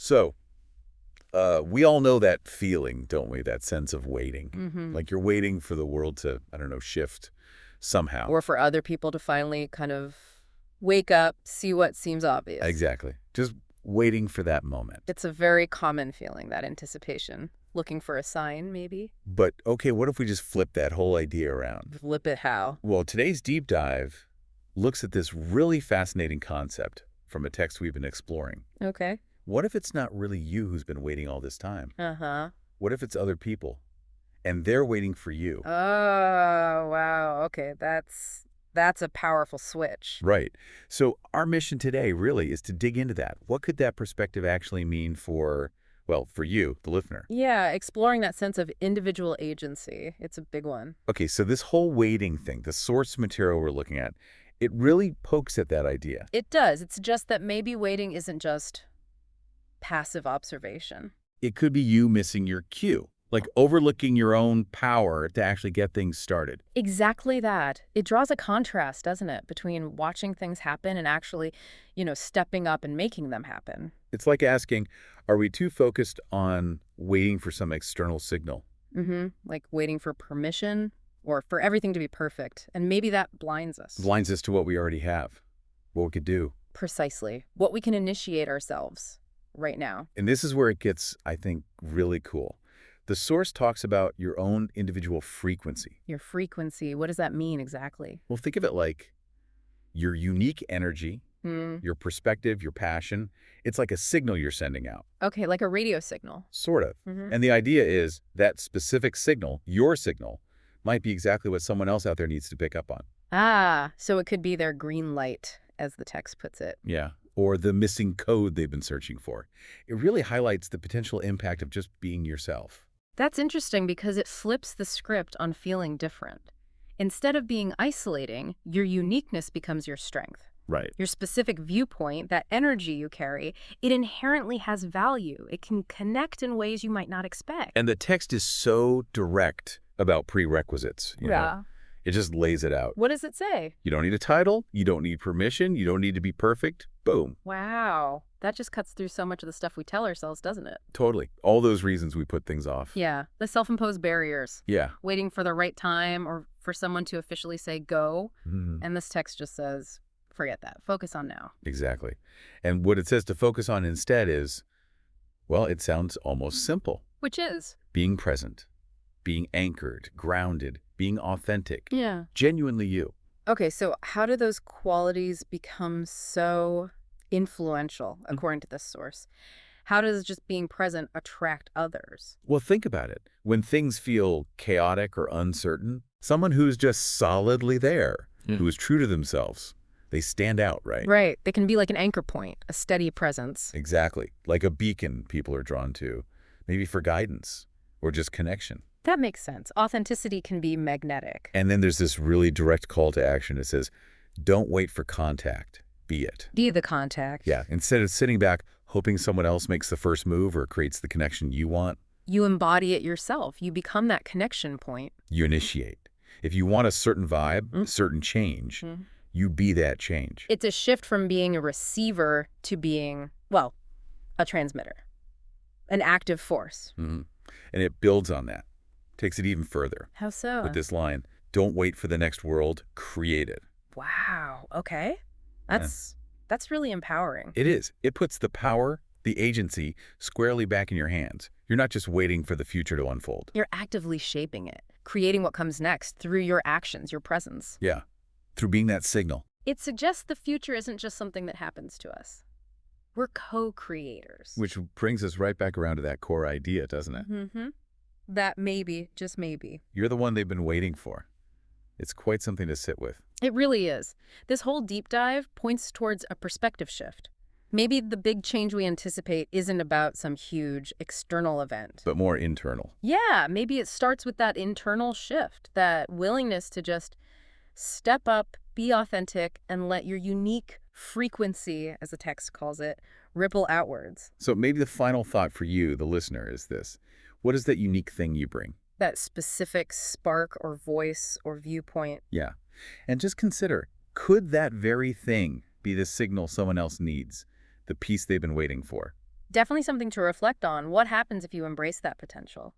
So, we all know that feeling, don't we? That sense of waiting. Mm-hmm. Like you're waiting for the world to, I don't know, shift somehow. Or for other people to finally kind of wake up, see what seems obvious. Exactly. Just waiting for that moment. It's a very common feeling, that anticipation. Looking for a sign, maybe? But, okay, what if we just flip that whole idea around? Flip it how? Well, today's deep dive looks at this really fascinating concept from a text we've been exploring. Okay. What if it's not really you who's been waiting all this time? Uh-huh. What if it's other people, and they're waiting for you? Oh, wow. Okay, that's a powerful switch. Right. So our mission today really is to dig into that. What could that perspective actually mean for, well, for you, the listener? Yeah, exploring that sense of individual agency. It's a big one. Okay, so this whole waiting thing, the source material we're looking at, it really pokes at that idea. It does. It suggests that maybe waiting isn't just passive observation. It could be you missing your cue, like overlooking your own power to actually get things started. Exactly that. It draws a contrast, doesn't it, between watching things happen and actually, stepping up and making them happen. It's like asking, are we too focused on waiting for some external signal? Mm-hmm. Like waiting for permission or for everything to be perfect. And maybe that blinds us. Blinds us to what we already have, what we could do. Precisely. What we can initiate ourselves right now. And this is where it gets, I think, really cool. The source talks about your own individual frequency. Your frequency, what does that mean exactly? Well, think of it like your unique energy, Hmm. your perspective, your passion. It's like a signal you're sending out, Okay, like a radio signal. sort of. Mm-hmm. And the idea is that specific signal, your signal, might be exactly what someone else out there needs to pick up on. Ah, so it could be their green light, as the text puts it. Yeah. Or the missing code they've been searching for. It really highlights the potential impact of just being yourself. That's interesting because it flips the script on feeling different. Instead of being isolating, your uniqueness becomes your strength. Right. Your specific viewpoint, that energy you carry, it inherently has value. It can connect in ways you might not expect. And the text is so direct about prerequisites. You know? It just lays it out. What does it say? You don't need a title. You don't need permission. You don't need to be perfect. Boom. Wow. That just cuts through so much of the stuff we tell ourselves, doesn't it? Totally. All those reasons we put things off. Yeah. The self-imposed barriers. Yeah. Waiting for the right time or for someone to officially say go. Mhm. And this text just says, forget that. Focus on now. Exactly. And what it says to focus on instead is, well, it sounds almost simple. Which is? Being present, being anchored, grounded, being authentic, Yeah. genuinely you. Okay, so how do those qualities become so influential, according to this source? How does just being present attract others? Well, think about it. When things feel chaotic or uncertain, someone who's just solidly there, who is true to themselves, they stand out, right? Right. They can be like an anchor point, a steady presence. Exactly. Like a beacon people are drawn to, maybe for guidance or just connection. That makes sense. Authenticity can be magnetic. And then there's this really direct call to action. It says, don't wait for contact, be it. Be the contact. Yeah, instead of sitting back hoping someone else makes the first move or creates the connection you want, You embody it yourself. You become that connection point. you initiate. If you want a certain vibe, a certain change, you be that change. It's a shift from being a receiver to being, well, a transmitter, an active force. Mhm. And it builds on that, takes it even further How so? with this line, don't wait for the next world, create it. Wow. Okay. That's really empowering. It is. It puts the power, the agency, squarely back in your hands. You're not just waiting for the future to unfold. You're actively shaping it, creating what comes next through your actions, your presence. Yeah, through being that signal. It suggests the future isn't just something that happens to us. We're co-creators. Which brings us right back around to that core idea, doesn't it? Mm-hmm. That maybe, just maybe. You're the one they've been waiting for. It's quite something to sit with. It really is. This whole deep dive points towards a perspective shift. Maybe the big change we anticipate isn't about some huge external event. But more internal. Yeah, maybe it starts with that internal shift, that willingness to just step up, be authentic, and let your unique frequency, as the text calls it, ripple outwards. So maybe the final thought for you, the listener, is this. What is that unique thing you bring? That specific spark or voice or viewpoint. Yeah. And just consider, could that very thing be the signal someone else needs, the piece they've been waiting for? Definitely something to reflect on. What happens if you embrace that potential?